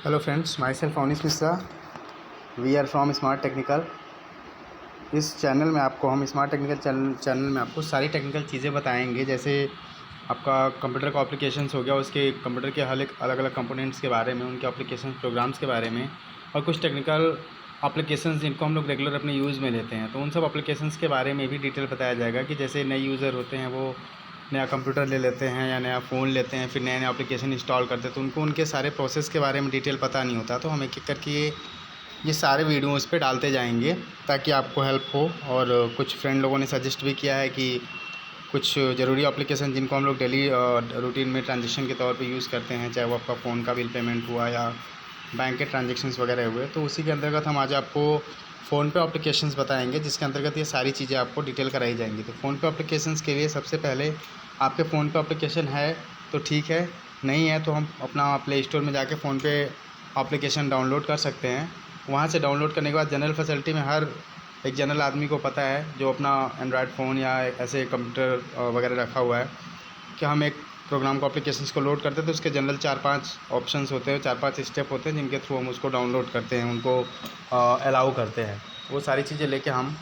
Hello friends, my self Avnish Mishra. We are from smart technical. इस channel में आपको हम स्मार्ट टेक्निकल चैनल में आपको सारी टेक्निकल चीज़ें बताएंगे। जैसे आपका कंप्यूटर का एप्लीकेशंस हो गया, उसके कंप्यूटर के हर एक अलग अलग कंपोनेंट्स के बारे में, उनके एप्लीकेशन प्रोग्राम्स के बारे में, और कुछ टेक्निकल एप्लीकेशंस जिनको हम लोग रेगुलर अपने यूज़ में लेते हैं, तो उन सब एप्लीकेशंस के बारे में भी डिटेल बताया जाएगा। कि जैसे नए यूज़र होते हैं, वो नया कंप्यूटर ले लेते हैं या नया फ़ोन लेते हैं, फिर नए नए एप्लीकेशन इंस्टॉल करते हैं, तो उनको उनके सारे प्रोसेस के बारे में डिटेल पता नहीं होता। तो हम एक एक करके ये सारे वीडियो उस पर डालते जाएंगे ताकि आपको हेल्प हो। और कुछ फ्रेंड लोगों ने सजेस्ट भी किया है कि कुछ ज़रूरी एप्लीकेशन जिनको हम लोग डेली रूटीन में ट्रांजेक्शन के तौर पे यूज़ करते हैं, चाहे वो आपका फ़ोन का बिल पेमेंट हुआ या बैंक के ट्रांजेक्शन्स वगैरह हुए, तो उसी के अंतर्गत हम आज आपको फ़ोन पे एप्लीकेशंस बताएंगे, जिसके अंतर्गत ये सारी चीज़ें आपको डिटेल कराई जाएंगी। तो फ़ोन पे एप्लीकेशंस के लिए सबसे पहले आपके फ़ोन पे एप्लीकेशन है तो ठीक है, नहीं है तो हम अपना प्ले स्टोर में जाके फ़ोन पे एप्लीकेशन डाउनलोड कर सकते हैं। वहाँ से डाउनलोड करने के बाद जनरल फैसिलिटी में हर एक जनरल आदमी को पता है जो अपना एंड्रॉयड फ़ोन या ऐसे कंप्यूटर वगैरह रखा हुआ है, कि हम एक प्रोग्राम को एप्लीकेशंस को लोड करते हैं तो उसके जनरल 4-5 ऑप्शंस होते हैं, 4-5 स्टेप होते हैं जिनके थ्रू हम उसको डाउनलोड करते हैं, उनको अलाउ करते हैं। वो सारी चीज़ें लेके हम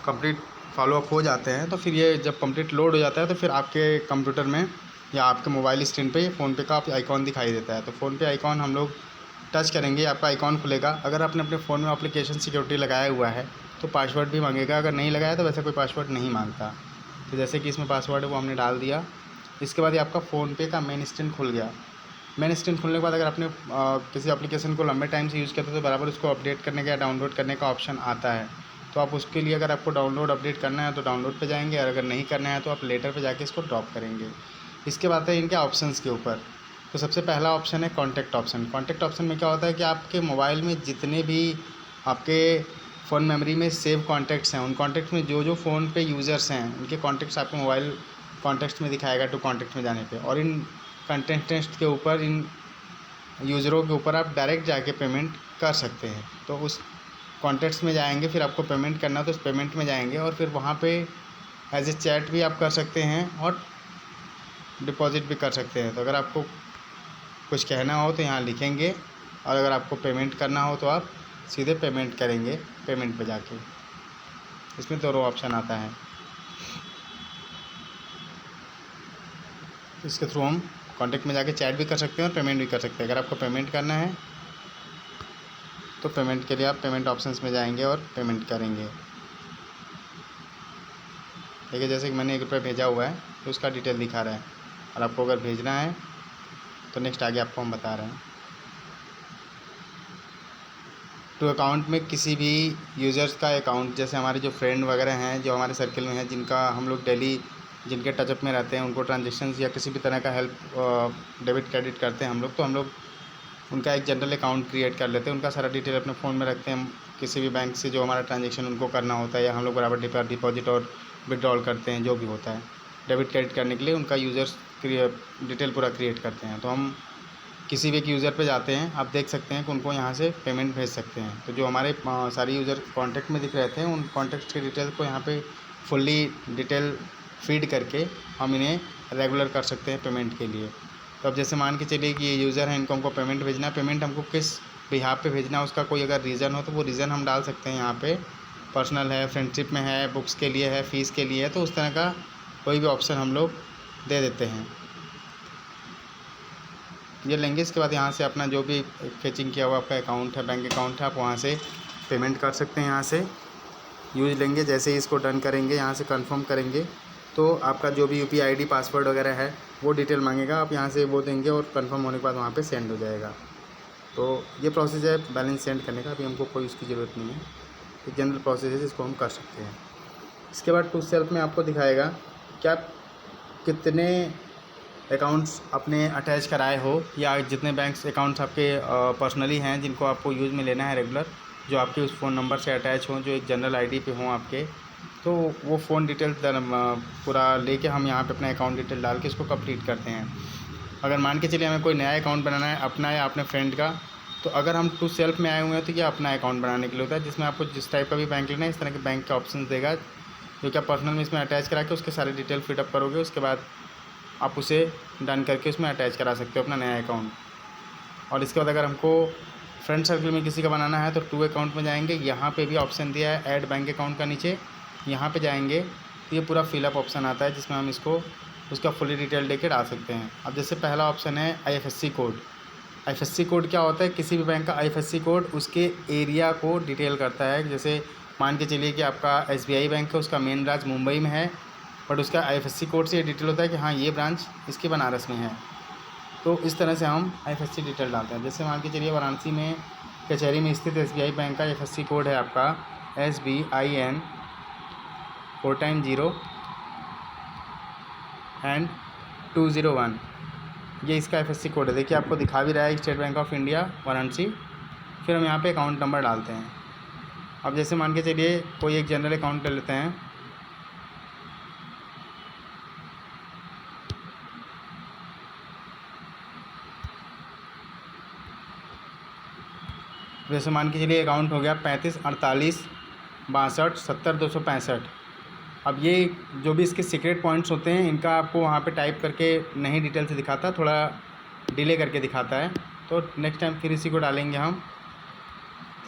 कंप्लीट फॉलोअप हो जाते हैं। तो फिर ये जब कंप्लीट लोड हो जाता है तो फिर आपके कंप्यूटर में या आपके मोबाइल स्क्रीन पे फ़ोन पे का आइकॉन दिखाई देता है। तो फ़ोन पे आइकॉन हम लोग टच करेंगे, आपका आइकॉन खुलेगा। अगर आपने अपने फ़ोन में एप्लीकेशन सिक्योरिटी लगाया हुआ है तो पासवर्ड भी मांगेगा, अगर नहीं लगाया तो वैसे कोई पासवर्ड नहीं मांगता। तो जैसे कि इसमें पासवर्ड है वो हमने डाल दिया। इसके बाद ये आपका फ़ोन पे का मेन स्क्रीन खुल गया। मेन स्क्रीन खुलने के बाद अगर आपने किसी एप्लीकेशन को लंबे टाइम से यूज़ करते हो तो बराबर उसको अपडेट करने का या डाउनलोड करने का ऑप्शन आता है। तो आप उसके लिए अगर आपको डाउनलोड अपडेट करना है तो डाउनलोड पे जाएंगे, और अगर नहीं करना है तो आप लेटर पे जाके इसको ड्रॉप करेंगे। इसके बाद है इनके ऑप्शंस के ऊपर। तो सबसे पहला ऑप्शन है कॉन्टैक्ट ऑप्शन। कॉन्टैक्ट ऑप्शन में क्या होता है कि आपके मोबाइल में जितने भी आपके फ़ोन मेमोरी में सेव कॉन्टैक्ट्स हैं, उन कॉन्टैक्ट्स में जो जो फ़ोन पे यूज़र्स हैं उनके कॉन्टैक्ट्स आपके मोबाइल कॉन्टैक्ट्स में दिखाएगा, टू कॉन्टैक्ट में जाने पे। और इन कॉन्टैक्ट्स के ऊपर, इन यूज़रों के ऊपर आप डायरेक्ट जाके पेमेंट कर सकते हैं। तो उस कॉन्टैक्ट्स में जाएंगे, फिर आपको पेमेंट करना तो उस पेमेंट में जाएंगे, और फिर वहाँ पे एज ए चैट भी आप कर सकते हैं और डिपॉज़िट भी कर सकते हैं। तो अगर आपको कुछ कहना हो तो यहाँ लिखेंगे, और अगर आपको पेमेंट करना हो तो आप सीधे पेमेंट करेंगे पेमेंट पे जाके। इसमें दोनों ऑप्शन आता है। इसके थ्रू हम कॉन्टैक्ट में जाके चैट भी कर सकते हैं और पेमेंट भी कर सकते हैं। अगर आपको पेमेंट करना है तो पेमेंट के लिए आप पेमेंट ऑप्शंस में जाएंगे और पेमेंट करेंगे। ठीक है, जैसे कि मैंने ₹1 भेजा हुआ है तो उसका डिटेल दिखा रहा है, और आपको अगर भेजना है तो नेक्स्ट आगे आपको हम बता रहे हैं। टू अकाउंट में किसी भी यूज़र्स का अकाउंट, जैसे हमारे जो फ्रेंड वगैरह हैं, जो हमारे सर्किल में हैं, जिनका हम लोग डेली जिनके टचअप में रहते हैं, उनको ट्रांजेक्शन्स या किसी भी तरह का हेल्प डेबिट क्रेडिट करते हैं हम लोग, तो हम लोग उनका एक जनरल अकाउंट क्रिएट कर लेते हैं। उनका सारा डिटेल अपने फ़ोन में रखते हैं। हम किसी भी बैंक से जो हमारा ट्रांजेक्शन उनको करना होता है, या हम लोग बराबर डिपॉजिट और विड्रॉल करते हैं, जो भी होता है डेबिट क्रेडिट करने के लिए, उनका यूज़र्स डिटेल पूरा क्रिएट करते हैं। तो हम किसी भी एक यूज़र पे जाते हैं, आप देख सकते हैं कि उनको यहाँ से पेमेंट भेज सकते हैं। तो जो हमारे सारे यूज़र कॉन्टैक्ट में दिख रहे थे, उन कॉन्टैक्ट की डिटेल को यहाँ पे फुल्ली डिटेल फीड करके हम इन्हें रेगुलर कर सकते हैं पेमेंट के लिए। तो अब जैसे मान के चलिए कि ये यूज़र हैं, इनको हमको पेमेंट भेजना है। पेमेंट हमको किस बिहाफ़ पे भेजना है, उसका कोई अगर रीज़न हो तो वो रीज़न हम डाल सकते हैं यहाँ पे। पर्सनल है, फ्रेंडशिप में है, बुक्स के लिए है, फ़ीस के लिए है, तो उस तरह का कोई भी ऑप्शन हम लोग दे देते हैं। ये लेंगे, इसके बाद यहाँ से अपना जो भी फेचिंग किया हुआ आपका अकाउंट है, बैंक अकाउंट है, आप वहाँ से पेमेंट कर सकते हैं। यहाँ से यूज़ लेंगे, जैसे ही इसको डन करेंगे, यहाँ से कंफर्म करेंगे तो आपका जो भी यूपीआई आईडी पासवर्ड वगैरह है वो डिटेल मांगेगा, आप यहाँ से वो देंगे और कंफर्म होने के बाद वहाँ पे सेंड हो जाएगा। तो ये प्रोसेस है बैलेंस सेंड करने का। अभी हमको कोई उसकी ज़रूरत नहीं है, एक जनरल प्रोसेस है जिसको हम कर सकते हैं। इसके बाद टू सेल्फ में आपको दिखाएगा कि आप कितने अकाउंट्स अपने अटैच कराए हो, या जितने बैंक्स अकाउंट्स आपके पर्सनली हैं जिनको आपको यूज़ में लेना है रेगुलर, जो आपके उस फ़ोन नंबर से अटैच हों, जो एक जनरल आईडी पे हों आपके, तो वो फ़ोन डिटेल पूरा लेके हम यहाँ पे अपना अकाउंट डिटेल डाल के इसको कंप्लीट करते हैं। अगर मान के चलिए हमें कोई नया अकाउंट बनाना है, अपना या अपने फ्रेंड का, तो अगर हम टू सेल्फ में आए हुए हैं तो ये अपना अकाउंट बनाने के लिए होता है, जिसमें आपको जिस टाइप का भी बैंक लेना है इस तरह के बैंक के ऑप्शन देगा, जो कि आप पर्सनल में इसमें अटैच करा के उसके सारे डिटेल फिटअप करोगे। उसके बाद आप उसे डन करके उसमें अटैच करा सकते हो अपना नया अकाउंट। और इसके बाद अगर हमको फ्रेंड सर्कल में किसी का बनाना है तो टू अकाउंट में जाएंगे, यहाँ पे भी ऑप्शन दिया है ऐड बैंक अकाउंट का नीचे, यहाँ पे जाएंगे तो ये पूरा फिलअप ऑप्शन आता है जिसमें हम इसको उसका फुली डिटेल देके डाल सकते हैं। अब जैसे पहला ऑप्शन है IFSC कोड। IFSC कोड क्या होता है? किसी भी बैंक का IFSC कोड उसके एरिया को डिटेल करता है। जैसे मान के चलिए कि आपका SBI बैंक है, उसका मेन ब्रांच मुंबई में है, बट उसका IFSC कोड से ये डिटेल होता है कि हाँ ये ब्रांच इसके बनारस में है। तो इस तरह से हम IFSC डिटेल डालते हैं। जैसे मान के चलिए वाराणसी में कचहरी में स्थित SBI बैंक का IFSC कोड है आपका SBIN 4x0 and 201, ये इसका IFSC कोड है। देखिए आपको दिखा भी रहा है state bank of India Varanasi. फिर हम यहाँ पे अकाउंट नंबर डालते हैं। अब जैसे मान के चलिए कोई एक जनरल अकाउंट ले लेते हैं, जैसे मान के चलिए अकाउंट हो गया 35 48 62 70 265। अब ये जो भी इसके सीक्रेट पॉइंट्स होते हैं इनका आपको वहाँ पे टाइप करके नहीं डिटेल से दिखाता, थोड़ा डिले करके दिखाता है। तो नेक्स्ट टाइम फिर इसी को डालेंगे हम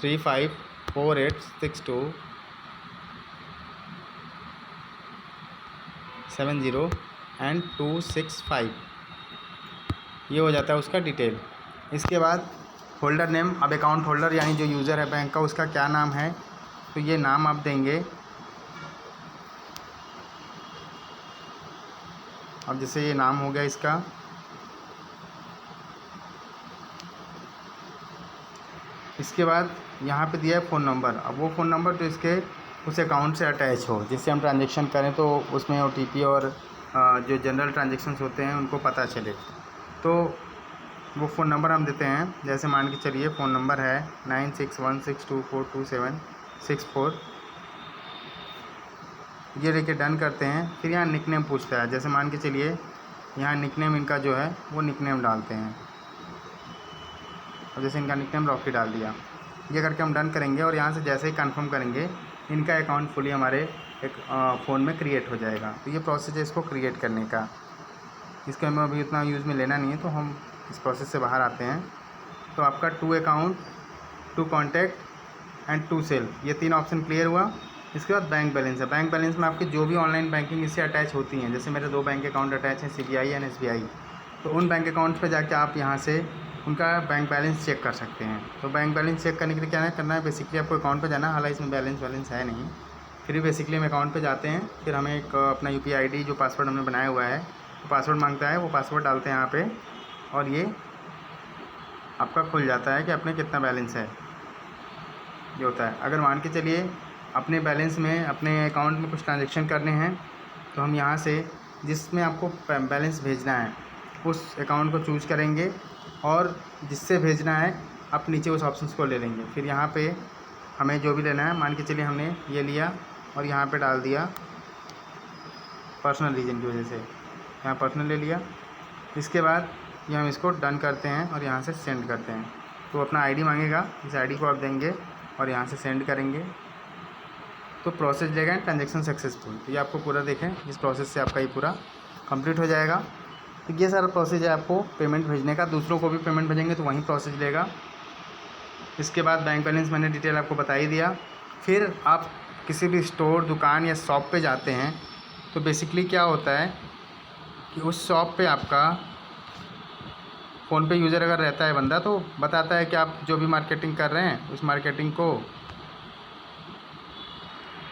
35486270 and 265, ये हो जाता है उसका डिटेल। इसके बाद होल्डर नेम, अब अकाउंट होल्डर यानी जो यूज़र है बैंक का उसका क्या नाम है, तो ये नाम आप देंगे। अब जैसे ये नाम हो गया इसका, इसके बाद यहाँ पे दिया है फ़ोन नंबर। अब वो फ़ोन नंबर तो इसके उस अकाउंट से अटैच हो जिससे हम ट्रांजेक्शन करें तो उसमें OTP और जो जनरल ट्रांजेक्शन्स होते हैं उनको पता चले। तो वो फ़ोन नंबर हम देते हैं। जैसे मान के चलिए फ़ोन नंबर है 9616242764, ये लेके डन करते हैं। फिर यहाँ निकनेम पूछता है। जैसे मान के चलिए यहाँ निकनेम इनका जो है वो निकनेम डालते हैं। अब जैसे इनका निकनेम रॉकी डाल दिया, ये करके हम डन करेंगे और यहाँ से जैसे ही कंफर्म करेंगे इनका अकाउंट फुली हमारे एक फ़ोन में क्रिएट हो जाएगा। तो ये प्रोसेस है इसको क्रिएट करने का। इसको हमें अभी उतना यूज़ में लेना नहीं है तो हम इस प्रोसेस से बाहर आते हैं। तो आपका to account, to contact and to self, ये 3 ऑप्शन क्लियर हुआ। इसके बाद बैंक बैलेंस है। बैंक बैलेंस में आपकी जो भी ऑनलाइन बैंकिंग इससे अटैच होती हैं, जैसे मेरे 2 बैंक अकाउंट अटैच हैं CBI एंड SBI, तो उन बैंक अकाउंट पे जाके आप यहाँ से उनका बैंक बैलेंस चेक कर सकते हैं। तो बैंक बैलेंस चेक करने के लिए क्या करना है, बेसिकली आपको अकाउंट पे जाना है। हालांकि इसमें बैलेंस है नहीं, फिर भी बेसिकली हम अकाउंट पे जाते हैं। फिर हमें एक अपना UPI ID जो पासवर्ड हमने बनाया हुआ है तो पासवर्ड मांगता है, वो पासवर्ड डालते हैं यहाँ पे और ये आपका खुल जाता है कि अपने कितना बैलेंस है, ये होता है। अगर मान के चलिए अपने बैलेंस में अपने अकाउंट में कुछ ट्रांजेक्शन करने हैं तो हम यहाँ से जिसमें आपको बैलेंस भेजना है उस अकाउंट को चूज़ करेंगे और जिससे भेजना है आप नीचे उस ऑप्शंस को ले लेंगे। फिर यहाँ पे हमें जो भी लेना है, मान के चलिए हमने ये लिया और यहाँ पे डाल दिया पर्सनल रीजन की वजह से, यहाँ पर्सनल ले लिया। इसके बाद ये हम इसको डन करते हैं और यहाँ से सेंड करते हैं। तो अपना ID मांगेगा, इस ID को आप देंगे और यहाँ से सेंड करेंगे तो प्रोसेस देगा ट्रांजेक्शन सक्सेसफुल। तो ये आपको पूरा देखें, इस प्रोसेस से आपका ये पूरा कंप्लीट हो जाएगा। तो ये सारा प्रोसेस है आपको पेमेंट भेजने का। दूसरों को भी पेमेंट भेजेंगे तो वहीं प्रोसेस लेगा। इसके बाद बैंक बैलेंस मैंने डिटेल आपको बता ही दिया। फिर आप किसी भी स्टोर, दुकान या शॉप पे जाते हैं तो बेसिकली क्या होता है कि उस शॉप पे आपका फ़ोनपे यूज़र अगर रहता है बंदा तो बताता है कि आप जो भी मार्केटिंग कर रहे हैं उस मार्केटिंग को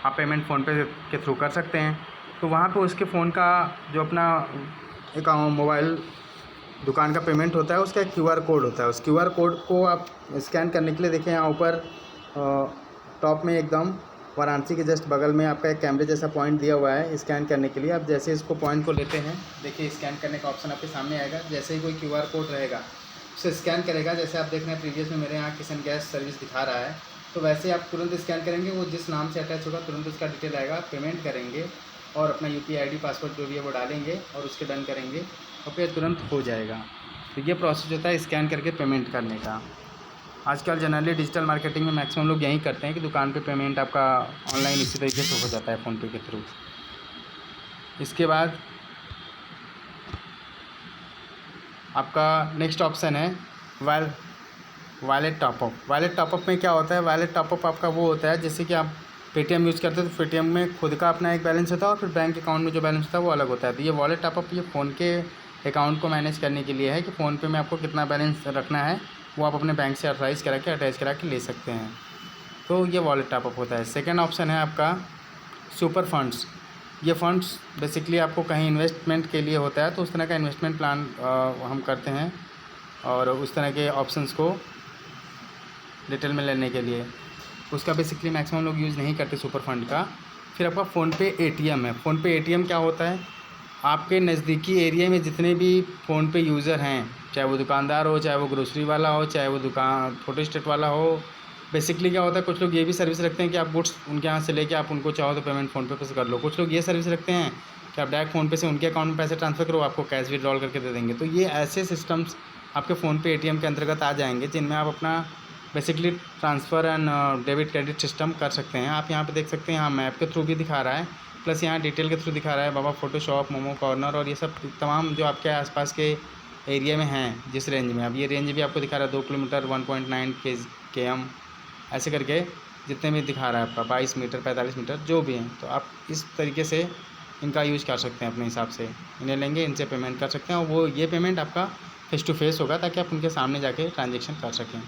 आप पेमेंट फ़ोनपे के थ्रू कर सकते हैं। तो वहाँ पे उसके फ़ोन का जो अपना एक मोबाइल दुकान का पेमेंट होता है उसका एक QR कोड होता है। उस QR कोड को आप स्कैन करने के लिए देखिए यहाँ ऊपर टॉप में एकदम वाराणसी के जस्ट बगल में आपका एक कैमरे जैसा पॉइंट दिया हुआ है स्कैन करने के लिए। आप जैसे इसको पॉइंट को लेते हैं, देखिए स्कैन करने का ऑप्शन आपके सामने आएगा। जैसे ही कोई QR कोड रहेगा उसे स्कैन करेगा, जैसे आप देख रहे हैं प्रीवियस में मेरे यहाँ किचन गैस सर्विस दिखा रहा है, तो वैसे आप तुरंत स्कैन करेंगे, वो जिस नाम से अटैच होगा तुरंत उसका डिटेल आएगा। पेमेंट करेंगे और अपना UPI ID पासवर्ड जो भी है वो डालेंगे और उसके डन करेंगे और फिर तुरंत हो जाएगा। तो ये प्रोसेस होता है स्कैन करके पेमेंट करने का। आजकल जनरली डिजिटल मार्केटिंग में मैक्सिमम लोग यही करते हैं कि दुकान पे पेमेंट आपका ऑनलाइन इसी तरीके से हो जाता है फ़ोनपे के थ्रू। इसके बाद आपका नेक्स्ट ऑप्शन है well wallet top up. Wallet top up में क्या होता है, वॉलेट टॉपअप आपका वो होता है जैसे कि आप पेटीएम यूज़ करते हैं तो पेटीएम में खुद का अपना एक बैलेंस होता है और फिर बैंक अकाउंट में जो बैलेंस होता है वो अलग होता है। तो ये वॉलेट टॉपअप ये फ़ोन के अकाउंट को मैनेज करने के लिए है कि फ़ोन पे में आपको कितना बैलेंस रखना है वो आप अपने बैंक से ऑथराइज़ करा के अटैच करा के ले सकते हैं। तो ये वॉलेट टॉपअप होता है। सेकेंड ऑप्शन है आपका सुपर फंड्स। ये फंड्स बेसिकली आपको कहीं इन्वेस्टमेंट के लिए होता है, तो उस तरह का इन्वेस्टमेंट प्लान हम करते हैं और उस तरह के ऑप्शंस को डिटेल में लेने के लिए उसका बेसिकली मैक्सिमम लोग यूज़ नहीं करते सुपर फंड का। फिर आपका फ़ोनपे एटीएम है। फ़ोनपे एटीएम क्या होता है, आपके नज़दीकी एरिया में जितने भी फ़ोनपे यूज़र हैं, चाहे वो दुकानदार हो, चाहे वो ग्रोसरी वाला हो, चाहे वो दुकान फोटो स्टेट वाला हो, बेसिकली क्या होता है कुछ लोग ये भी सर्विस रखते हैं कि आप गुड्स उनके यहाँ से लेके आप उनको चाहो तो पेमेंट फ़ोनपे से कर लो। कुछ लोग ये सर्विस रखते हैं कि आप डायरेक्ट फ़ोनपे से उनके अकाउंट में पैसे ट्रांसफ़र करो, आपको कैश विड्रॉल करके दे देंगे। तो ये ऐसे सिस्टम्स आपके फ़ोनपे एटीएम के अंतर्गत आ जाएंगे जिनमें आप अपना basically transfer and debit credit system कर सकते हैं। आप यहाँ पे देख सकते हैं, यहाँ मैप के थ्रू भी दिखा रहा है, प्लस यहाँ डिटेल के थ्रू दिखा रहा है बाबा फ़ोटो शॉप, मोमो कॉर्नर और ये सब तमाम जो आपके आसपास के एरिया में हैं जिस रेंज में। अब ये रेंज भी आपको दिखा रहा है 2 किलोमीटर 1.9 km ऐसे करके जितने भी दिखा रहा है आपका 22 मीटर 45 मीटर जो भी हैं। तो आप इस तरीके से इनका यूज़ कर सकते हैं अपने हिसाब से, इन्हें लेंगे इनसे पेमेंट कर सकते हैं और वो ये पेमेंट आपका फ़ेस टू फेस होगा ताकि आप उनके सामने जाके ट्रांजेक्शन कर सकें।